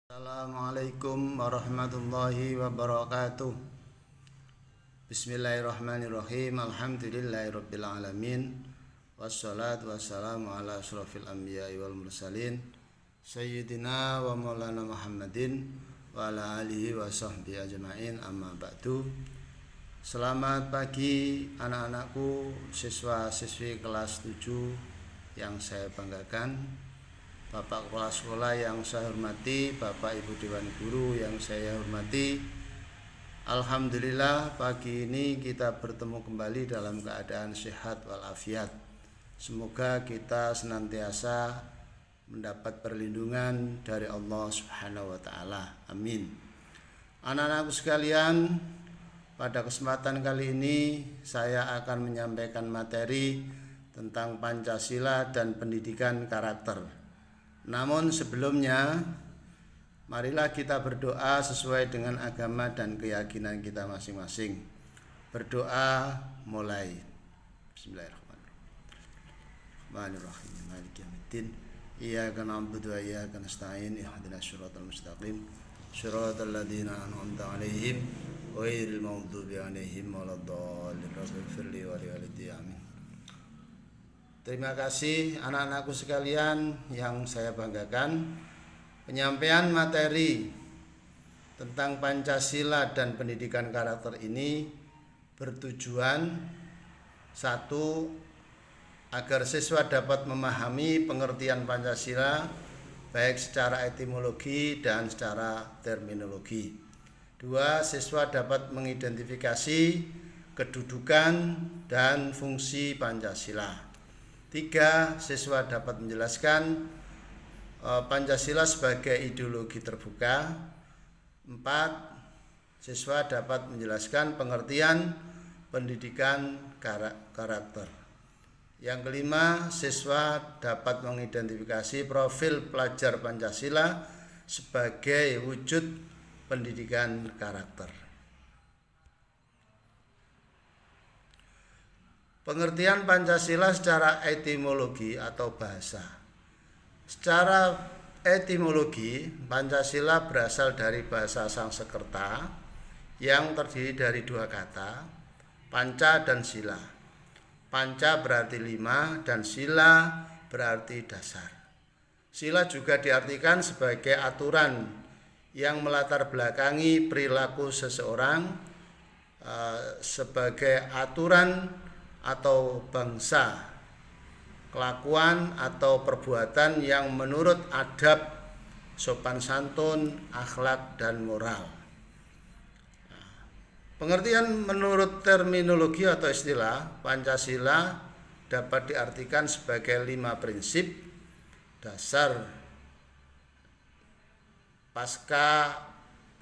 Assalamualaikum warahmatullahi wabarakatuh. Bismillahirrahmanirrahim. Alhamdulillahirabbil alamin. Wassalatu wassalamu ala asyrofil anbiya'i wal mursalin Sayyidina wa maulana Muhammadin wa ala alihi wa sahbihi ajma'in, amma ba'du. Selamat pagi anak-anakku, siswa-siswi kelas 7 yang saya banggakan, Bapak Kepala Sekolah yang saya hormati, Bapak Ibu Dewan Guru yang saya hormati. Alhamdulillah pagi ini kita bertemu kembali dalam keadaan sehat walafiat. Semoga kita senantiasa mendapat perlindungan dari Allah Subhanahu wa taala. Amin. Anak-anakku sekalian, pada kesempatan kali ini saya akan menyampaikan materi tentang Pancasila dan pendidikan karakter. Namun sebelumnya, marilah kita berdoa sesuai dengan agama dan keyakinan kita masing-masing. Berdoa mulai. Bismillahirrahmanirrahim. Maliki yaumiddin. Iyyaka na'budu wa iyyaka nasta'in. Ihdinas shiratal mustaqim. Shiratal ladzina an'amta 'alaihim ghairil maghdubi 'alaihim waladdallin. Rabbighfirli wa li walidayya. Amin. Terima kasih anak-anakku sekalian yang saya banggakan. Penyampaian materi tentang Pancasila dan pendidikan karakter ini bertujuan satu, agar siswa dapat memahami pengertian Pancasila baik secara etimologi dan secara terminologi. Dua, siswa dapat mengidentifikasi kedudukan dan fungsi Pancasila. Tiga, siswa dapat menjelaskan Pancasila sebagai ideologi terbuka. Empat, siswa dapat menjelaskan pengertian pendidikan karakter. Yang kelima, siswa dapat mengidentifikasi profil pelajar Pancasila sebagai wujud pendidikan karakter. Pengertian Pancasila secara etimologi atau bahasa. Secara etimologi, Pancasila berasal dari bahasa Sanskerta yang terdiri dari dua kata, panca dan sila. Panca berarti 5 dan sila berarti dasar. Sila juga diartikan sebagai aturan yang melatar belakangi perilaku seseorang, sebagai aturan atau bangsa, kelakuan atau perbuatan yang menurut adab, sopan santun, akhlak, dan moral. Pengertian menurut terminologi atau istilah, Pancasila dapat diartikan sebagai 5 prinsip dasar pasca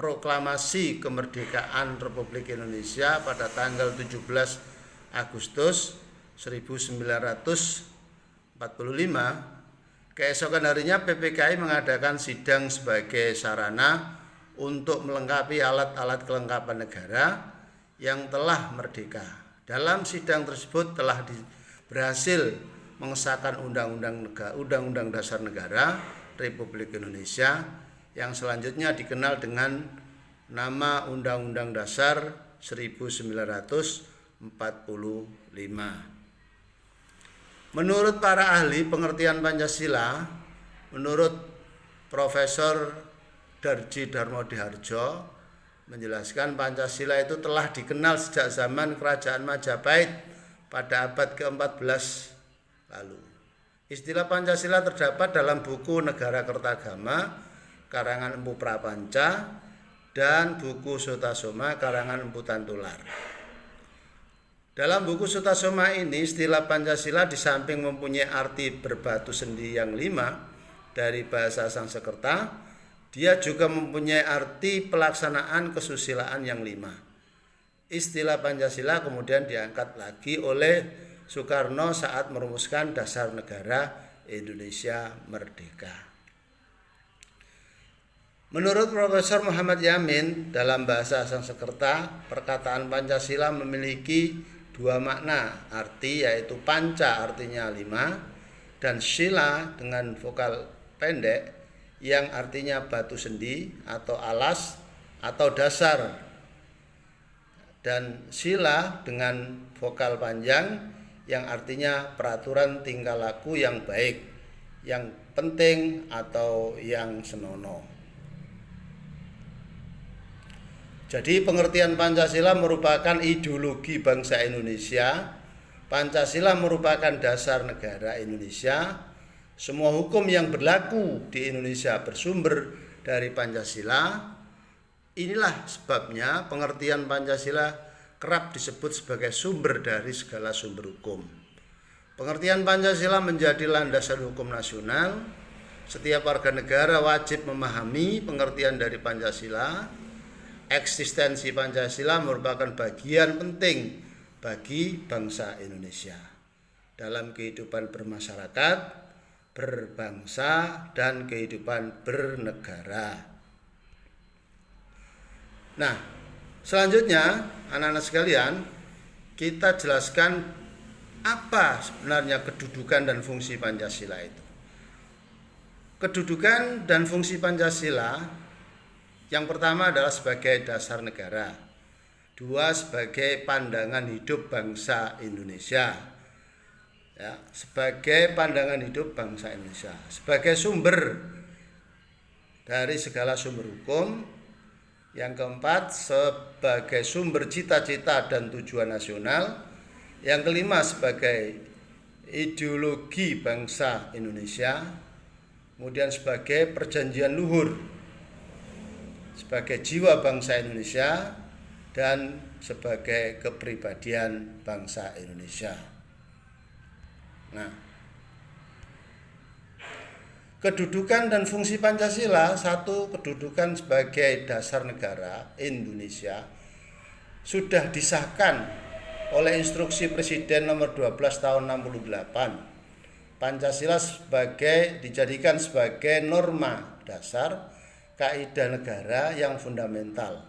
proklamasi kemerdekaan Republik Indonesia pada tanggal 17 Agustus 1945. Keesokan harinya PPKI mengadakan sidang sebagai sarana untuk melengkapi alat-alat kelengkapan negara yang telah merdeka. Dalam sidang tersebut telah berhasil mengesahkan Undang-Undang Dasar Negara Republik Indonesia yang selanjutnya dikenal dengan nama Undang-Undang Dasar 1945. Menurut para ahli pengertian Pancasila, menurut Profesor Darji Darmodihardjo menjelaskan Pancasila itu telah dikenal sejak zaman Kerajaan Majapahit pada abad ke-14 lalu. Istilah Pancasila terdapat dalam buku Negara Kertagama karangan Empu Prapanca dan buku Sutasoma karangan Empu Tantular. Dalam buku Sutasoma ini, istilah Pancasila di samping mempunyai arti berbatu sendi yang 5 dari bahasa Sanskerta, dia juga mempunyai arti pelaksanaan kesusilaan yang 5. Istilah Pancasila kemudian diangkat lagi oleh Soekarno saat merumuskan Dasar Negara Indonesia Merdeka. Menurut Profesor Muhammad Yamin, dalam bahasa Sanskerta, perkataan Pancasila memiliki 2 makna arti, yaitu panca artinya 5 dan sila dengan vokal pendek yang artinya batu sendi atau alas atau dasar, dan sila dengan vokal panjang yang artinya peraturan tingkah laku yang baik, yang penting atau yang senonoh. Jadi pengertian Pancasila merupakan ideologi bangsa Indonesia. Pancasila merupakan dasar negara Indonesia. Semua hukum yang berlaku di Indonesia bersumber dari Pancasila. Inilah sebabnya pengertian Pancasila kerap disebut sebagai sumber dari segala sumber hukum. Pengertian Pancasila menjadi landasan hukum nasional. Setiap warga negara wajib memahami pengertian dari Pancasila. Eksistensi Pancasila merupakan bagian penting bagi bangsa Indonesia dalam kehidupan bermasyarakat, berbangsa, dan kehidupan bernegara. Nah, selanjutnya anak-anak sekalian, kita jelaskan apa sebenarnya kedudukan dan fungsi Pancasila itu. Kedudukan dan fungsi Pancasila yang pertama adalah sebagai dasar negara, dua sebagai pandangan hidup bangsa Indonesia. Ya, sebagai pandangan hidup bangsa Indonesia, sebagai sumber dari segala sumber hukum. Yang keempat, sebagai sumber cita-cita dan tujuan nasional. Yang kelima, sebagai ideologi bangsa Indonesia. Kemudian sebagai perjanjian luhur, sebagai jiwa bangsa Indonesia, dan sebagai kepribadian bangsa Indonesia. Nah, kedudukan dan fungsi Pancasila, satu, kedudukan sebagai dasar negara Indonesia sudah disahkan oleh Instruksi Presiden nomor 12 tahun 68. Pancasila dijadikan sebagai norma dasar kaidah negara yang fundamental.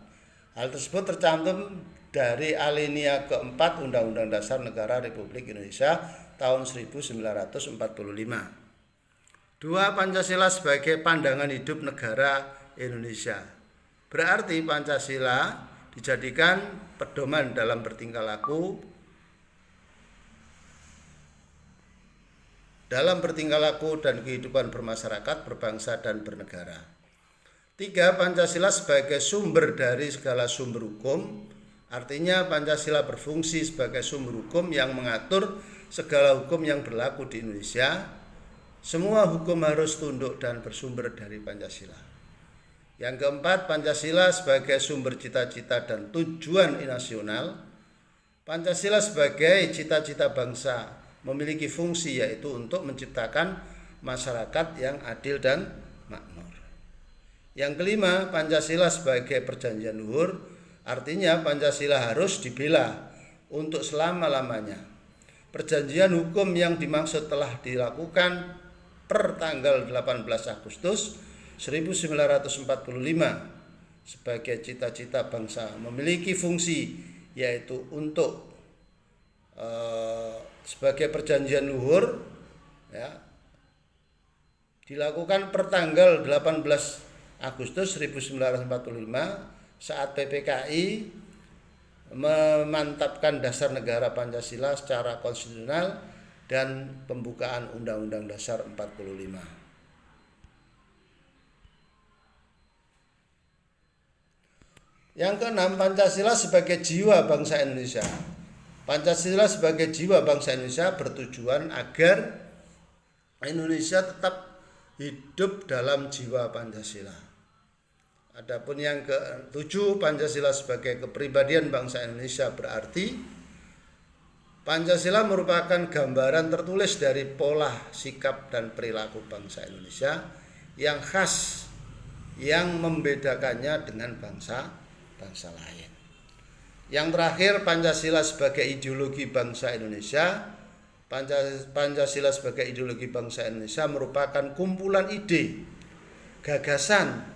Hal tersebut tercantum dari alinea keempat Undang-Undang Dasar Negara Republik Indonesia tahun 1945. Dua, Pancasila sebagai pandangan hidup negara Indonesia. Berarti Pancasila dijadikan pedoman dalam bertingkah laku, dan kehidupan bermasyarakat, berbangsa, dan bernegara. Tiga, Pancasila sebagai sumber dari segala sumber hukum. Artinya Pancasila berfungsi sebagai sumber hukum yang mengatur segala hukum yang berlaku di Indonesia. Semua hukum harus tunduk dan bersumber dari Pancasila. Yang keempat, Pancasila sebagai sumber cita-cita dan tujuan nasional. Pancasila sebagai cita-cita bangsa memiliki fungsi, yaitu untuk menciptakan masyarakat yang adil dan makmur. Yang kelima, Pancasila sebagai perjanjian luhur. Artinya Pancasila harus dibela untuk selama-lamanya. Perjanjian hukum yang dimaksud telah dilakukan per tanggal 18 Agustus 1945 sebagai cita-cita bangsa memiliki fungsi, yaitu untuk sebagai perjanjian luhur, ya, dilakukan per tanggal 18 Agustus 1945 saat PPKI memantapkan dasar negara Pancasila secara konstitusional dan pembukaan Undang-Undang Dasar 45. Yang keenam, Pancasila sebagai jiwa bangsa Indonesia. Pancasila sebagai jiwa bangsa Indonesia bertujuan agar Indonesia tetap hidup dalam jiwa Pancasila. Adapun yang ketujuh, Pancasila sebagai kepribadian bangsa Indonesia berarti Pancasila merupakan gambaran tertulis dari pola, sikap, dan perilaku bangsa Indonesia yang khas, yang membedakannya dengan bangsa-bangsa lain. Yang terakhir, Pancasila sebagai ideologi bangsa Indonesia. Pancasila sebagai ideologi bangsa Indonesia merupakan kumpulan ide, gagasan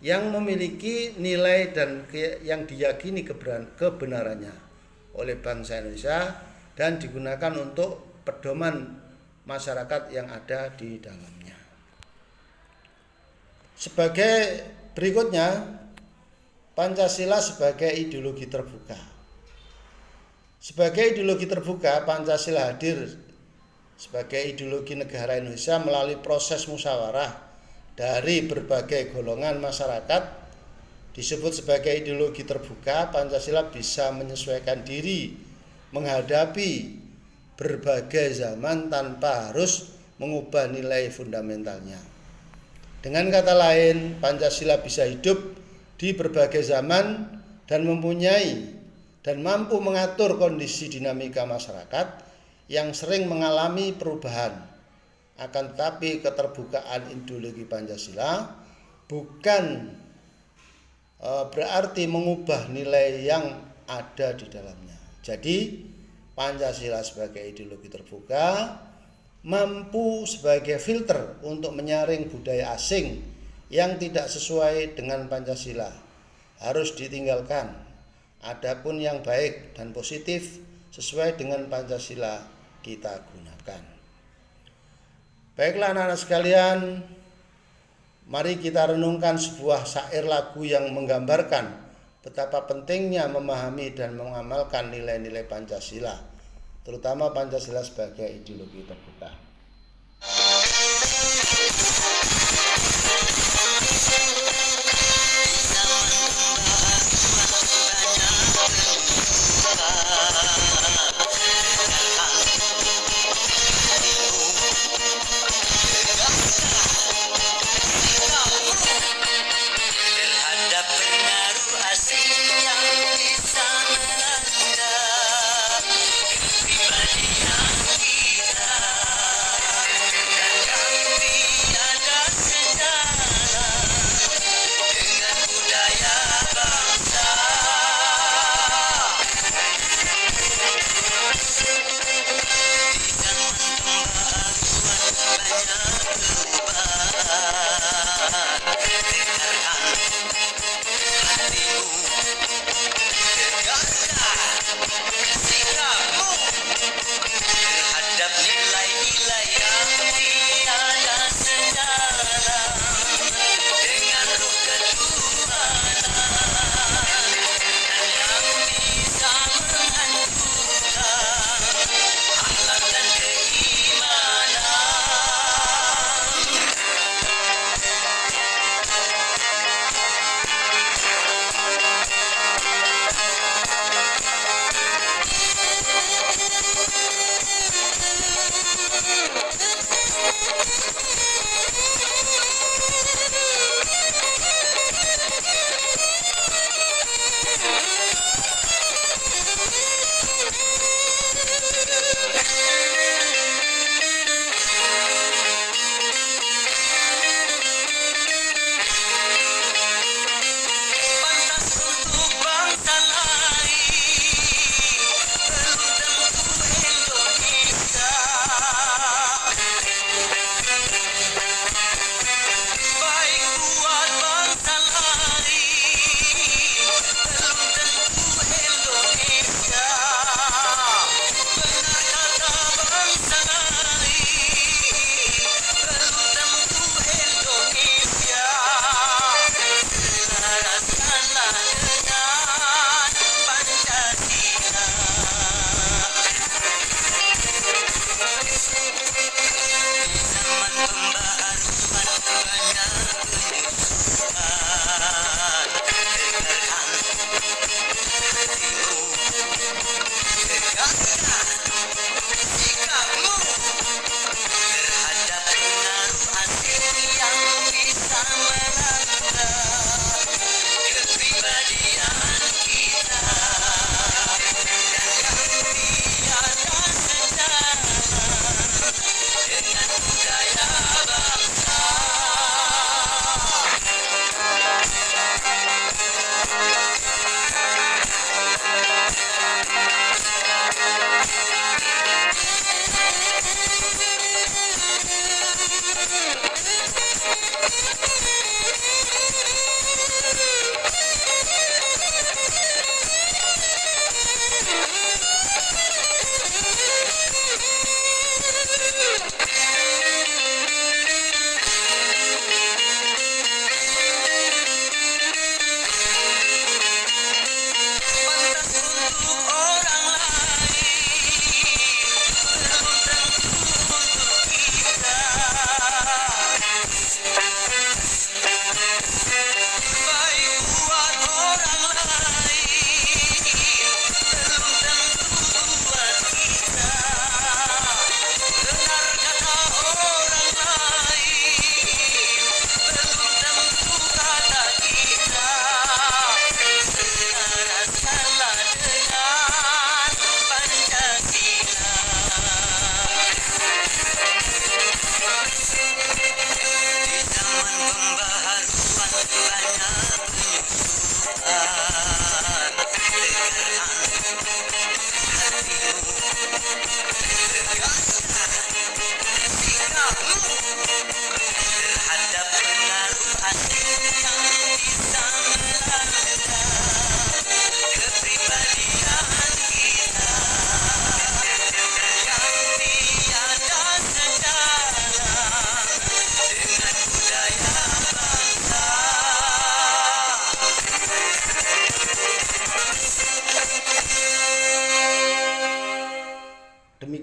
yang memiliki nilai dan yang diyakini kebenarannya oleh bangsa Indonesia dan digunakan untuk pedoman masyarakat yang ada di dalamnya. Sebagai berikutnya, Pancasila sebagai ideologi terbuka. Sebagai ideologi terbuka, Pancasila hadir sebagai ideologi negara Indonesia melalui proses musyawarah dari berbagai golongan masyarakat. Disebut sebagai ideologi terbuka, Pancasila bisa menyesuaikan diri menghadapi berbagai zaman tanpa harus mengubah nilai fundamentalnya. Dengan kata lain, Pancasila bisa hidup di berbagai zaman dan mempunyai dan mampu mengatur kondisi dinamika masyarakat yang sering mengalami perubahan. Akan tetapi keterbukaan ideologi Pancasila bukan berarti mengubah nilai yang ada di dalamnya. Jadi Pancasila sebagai ideologi terbuka mampu sebagai filter untuk menyaring budaya asing yang tidak sesuai dengan Pancasila, harus ditinggalkan. Adapun yang baik dan positif sesuai dengan Pancasila kita gunakan. Baiklah anak-anak sekalian, mari kita renungkan sebuah syair lagu yang menggambarkan betapa pentingnya memahami dan mengamalkan nilai-nilai Pancasila, terutama Pancasila sebagai ideologi terbuka.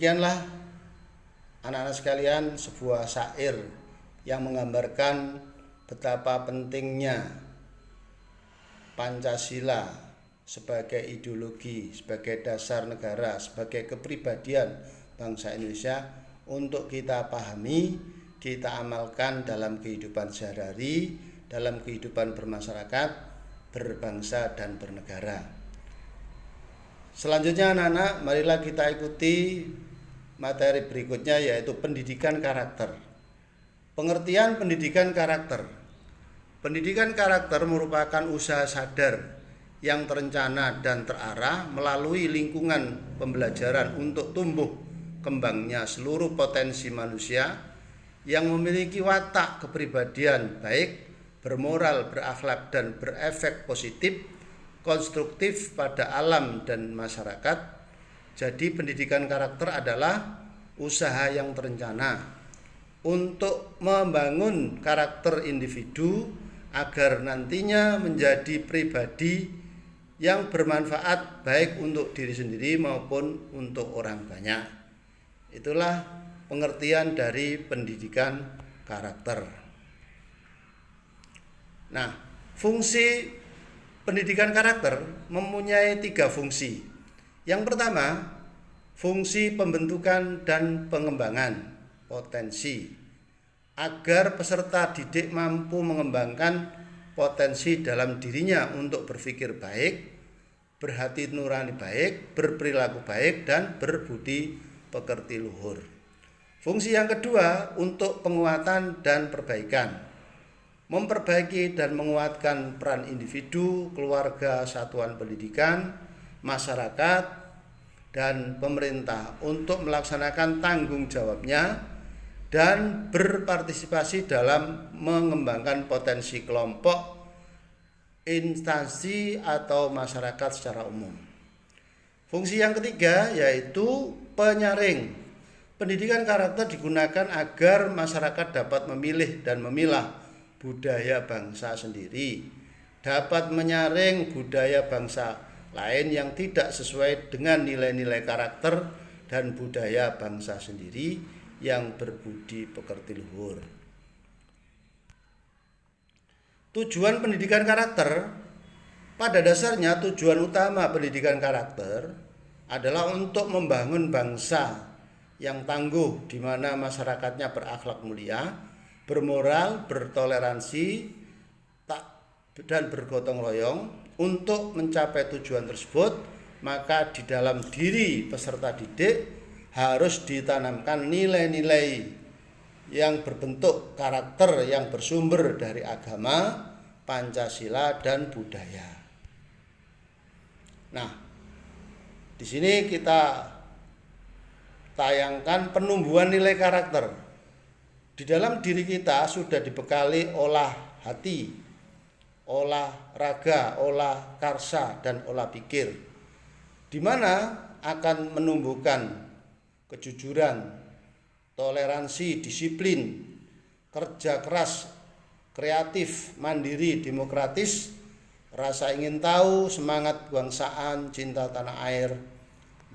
Demikianlah anak-anak sekalian sebuah syair yang menggambarkan betapa pentingnya Pancasila sebagai ideologi, sebagai dasar negara, sebagai kepribadian bangsa Indonesia untuk kita pahami, kita amalkan dalam kehidupan sehari-hari, dalam kehidupan bermasyarakat, berbangsa dan bernegara. Selanjutnya anak-anak, marilah kita ikuti materi berikutnya, yaitu pendidikan karakter. Pengertian pendidikan karakter. Pendidikan karakter merupakan usaha sadar yang terencana dan terarah melalui lingkungan pembelajaran untuk tumbuh kembangnya seluruh potensi manusia yang memiliki watak kepribadian baik, bermoral, berakhlak, dan berefek positif konstruktif pada alam dan masyarakat. Jadi pendidikan karakter adalah usaha yang terencana untuk membangun karakter individu agar nantinya menjadi pribadi yang bermanfaat baik untuk diri sendiri maupun untuk orang banyak. Itulah pengertian dari pendidikan karakter. Nah, fungsi pendidikan karakter mempunyai 3 fungsi. Yang pertama, fungsi pembentukan dan pengembangan potensi agar peserta didik mampu mengembangkan potensi dalam dirinya untuk berpikir baik, berhati nurani baik, berperilaku baik, dan berbudi pekerti luhur. Fungsi yang kedua untuk penguatan dan perbaikan, memperbaiki dan menguatkan peran individu, keluarga, satuan pendidikan, masyarakat, dan pemerintah untuk melaksanakan tanggung jawabnya dan berpartisipasi dalam mengembangkan potensi kelompok, instansi, atau masyarakat secara umum. Fungsi yang ketiga yaitu penyaring. Pendidikan karakter digunakan agar masyarakat dapat memilih dan memilah budaya bangsa sendiri, dapat menyaring budaya bangsa lain yang tidak sesuai dengan nilai-nilai karakter dan budaya bangsa sendiri yang berbudi pekerti luhur. Tujuan pendidikan karakter, pada dasarnya tujuan utama pendidikan karakter adalah untuk membangun bangsa yang tangguh, di mana masyarakatnya berakhlak mulia, bermoral, bertoleransi, dan bergotong royong. Untuk mencapai tujuan tersebut, maka di dalam diri peserta didik harus ditanamkan nilai-nilai yang berbentuk karakter yang bersumber dari agama, Pancasila, dan budaya. Nah, di sini kita tayangkan penumbuhan nilai karakter. Di dalam diri kita sudah dibekali olah hati, olah raga, olah karsa, dan olah pikir, di mana akan menumbuhkan kejujuran, toleransi, disiplin, kerja keras, kreatif, mandiri, demokratis, rasa ingin tahu, semangat kebangsaan, cinta tanah air,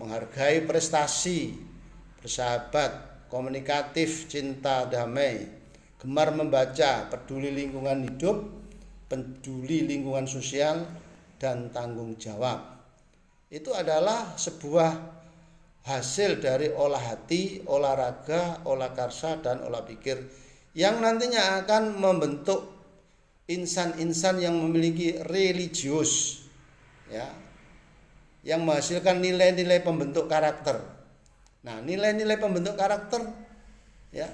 menghargai prestasi, bersahabat, komunikatif, cinta damai, gemar membaca, peduli lingkungan hidup, peduli lingkungan sosial, dan tanggung jawab. Itu adalah sebuah hasil dari olah hati, olahraga, olah karsa, dan olah pikir yang nantinya akan membentuk insan-insan yang memiliki religius, ya, yang menghasilkan nilai-nilai pembentuk karakter. Nah, nilai-nilai pembentuk karakter, ya,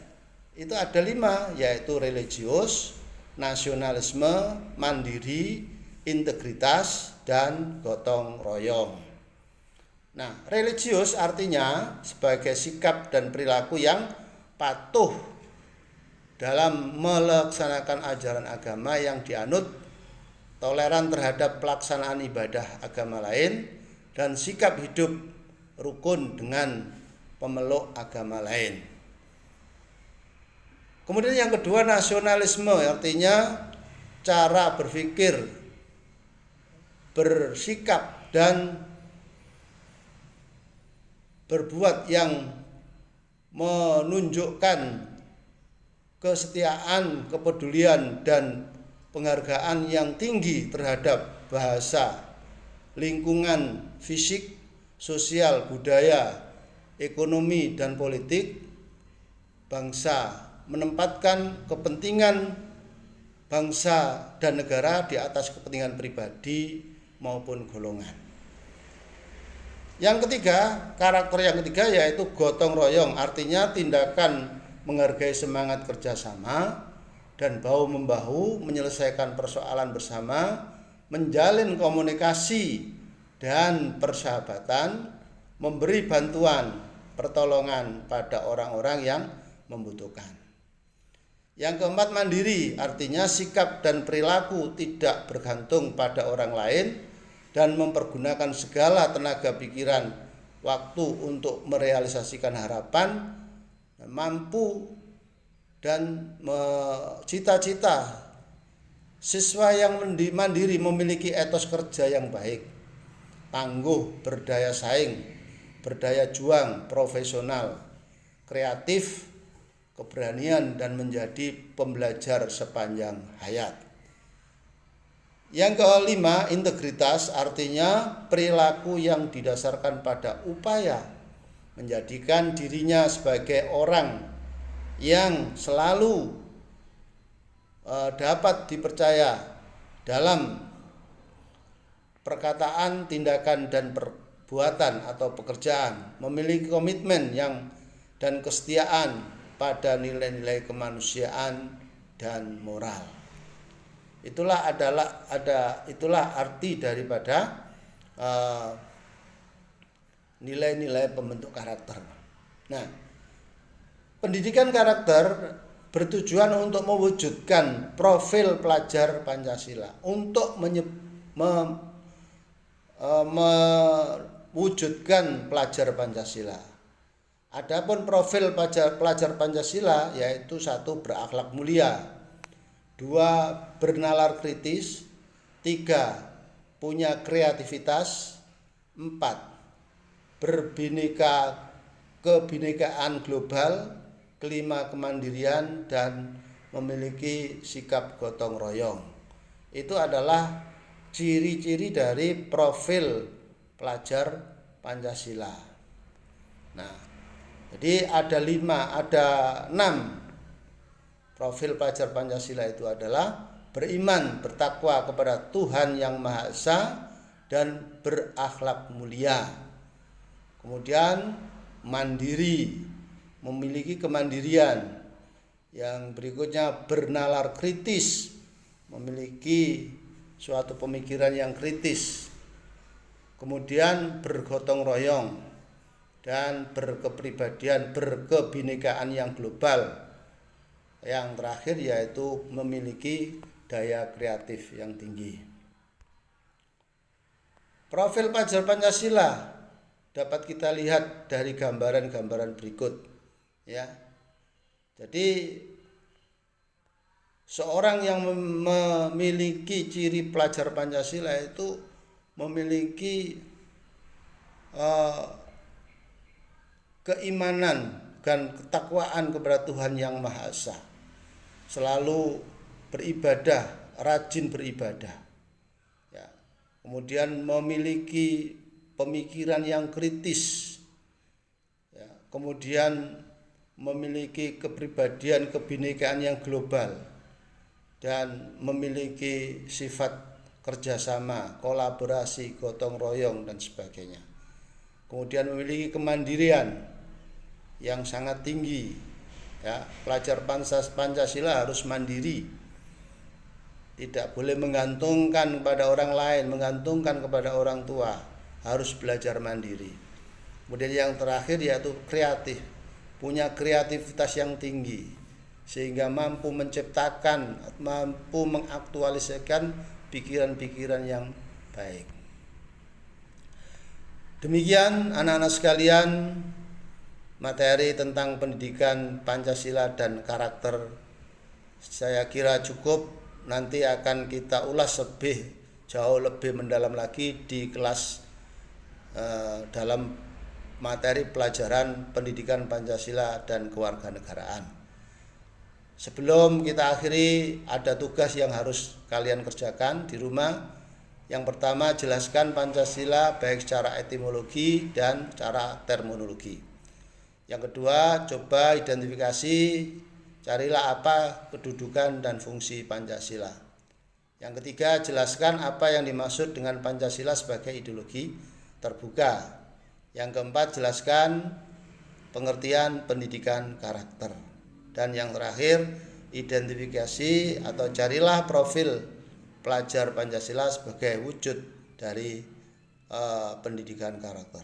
itu ada 5, yaitu religius, nasionalisme, mandiri, integritas, dan gotong royong. Nah, religius artinya sebagai sikap dan perilaku yang patuh dalam melaksanakan ajaran agama yang dianut, toleran terhadap pelaksanaan ibadah agama lain, dan sikap hidup rukun dengan pemeluk agama lain. Kemudian yang kedua, nasionalisme, artinya cara berpikir, bersikap, dan berbuat yang menunjukkan kesetiaan, kepedulian dan penghargaan yang tinggi terhadap bahasa, lingkungan fisik, sosial, budaya, ekonomi dan politik bangsa, menempatkan kepentingan bangsa dan negara di atas kepentingan pribadi maupun golongan. Yang ketiga, karakter yang ketiga yaitu gotong royong, artinya tindakan menghargai semangat kerjasama dan bahu-membahu menyelesaikan persoalan bersama, menjalin komunikasi dan persahabatan, memberi bantuan pertolongan pada orang-orang yang membutuhkan. Yang keempat, mandiri, artinya sikap dan perilaku tidak bergantung pada orang lain dan mempergunakan segala tenaga pikiran, waktu untuk merealisasikan harapan, mampu dan cita-cita. Siswa yang mandiri memiliki etos kerja yang baik, tangguh, berdaya saing, berdaya juang, profesional, kreatif, keberanian dan menjadi pembelajar sepanjang hayat. Yang kelima, integritas, artinya perilaku yang didasarkan pada upaya menjadikan dirinya sebagai orang yang selalu dapat dipercaya dalam perkataan, tindakan dan perbuatan atau pekerjaan, memiliki komitmen dan kesetiaan pada nilai-nilai kemanusiaan dan moral. Itulah arti daripada nilai-nilai pembentuk karakter. Nah, pendidikan karakter bertujuan untuk mewujudkan profil pelajar Pancasila, untuk mewujudkan pelajar Pancasila. Adapun profil pelajar Pancasila yaitu 1. Berakhlak mulia, 2. Bernalar kritis, 3. Punya kreativitas, 4. Kebinekaan global, 5. Kemandirian dan memiliki sikap gotong royong. Itu adalah ciri-ciri dari profil pelajar Pancasila. Nah, jadi ada 6 profil pelajar Pancasila. Itu adalah beriman, bertakwa kepada Tuhan Yang Maha Esa dan berakhlak mulia. Kemudian mandiri, memiliki kemandirian. Yang berikutnya bernalar kritis, memiliki suatu pemikiran yang kritis. Kemudian bergotong royong dan berkepribadian, berkebinekaan yang global. Yang terakhir yaitu memiliki daya kreatif yang tinggi. Profil pelajar Pancasila dapat kita lihat dari gambaran-gambaran berikut, ya. Jadi seorang yang memiliki ciri pelajar Pancasila itu memiliki keimanan dan ketakwaan kepada Tuhan Yang Maha Esa, selalu beribadah, rajin beribadah, ya. Kemudian memiliki pemikiran yang kritis, ya. Kemudian memiliki kepribadian, kebinekaan yang global dan memiliki sifat kerjasama, kolaborasi, gotong royong dan sebagainya. Kemudian memiliki kemandirian yang sangat tinggi, ya. Pelajar Pancasila harus mandiri, tidak boleh menggantungkan kepada orang lain, menggantungkan kepada orang tua, harus belajar mandiri. Kemudian yang terakhir yaitu kreatif, punya kreativitas yang tinggi sehingga mampu menciptakan, mampu mengaktualisasikan pikiran-pikiran yang baik. Demikian anak-anak sekalian, materi tentang pendidikan Pancasila dan karakter saya kira cukup. Nanti akan kita ulas jauh lebih mendalam lagi di kelas dalam materi pelajaran pendidikan Pancasila dan kewarganegaraan. Sebelum kita akhiri, ada tugas yang harus kalian kerjakan di rumah. Yang pertama, jelaskan Pancasila baik secara etimologi dan secara terminologi. Yang kedua, coba identifikasi, carilah apa kedudukan dan fungsi Pancasila. Yang ketiga, jelaskan apa yang dimaksud dengan Pancasila sebagai ideologi terbuka. Yang keempat, jelaskan pengertian pendidikan karakter. Dan yang terakhir, identifikasi atau carilah profil pelajar Pancasila sebagai wujud dari pendidikan karakter.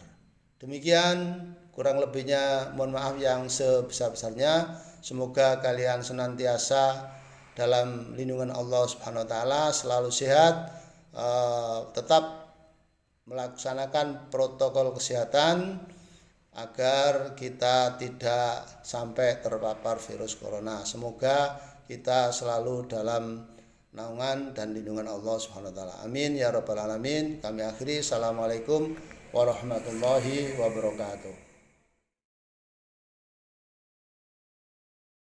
Demikian, kurang lebihnya mohon maaf yang sebesar-besarnya. Semoga kalian senantiasa dalam lindungan Allah Subhanahu wa taala, selalu sehat, tetap melaksanakan protokol kesehatan agar kita tidak sampai terpapar virus corona. Semoga kita selalu dalam naungan dan lindungan Allah Subhanahu wa taala. Amin ya rabbal alamin. Kami akhiri. Assalamualaikum warahmatullahi wabarakatuh.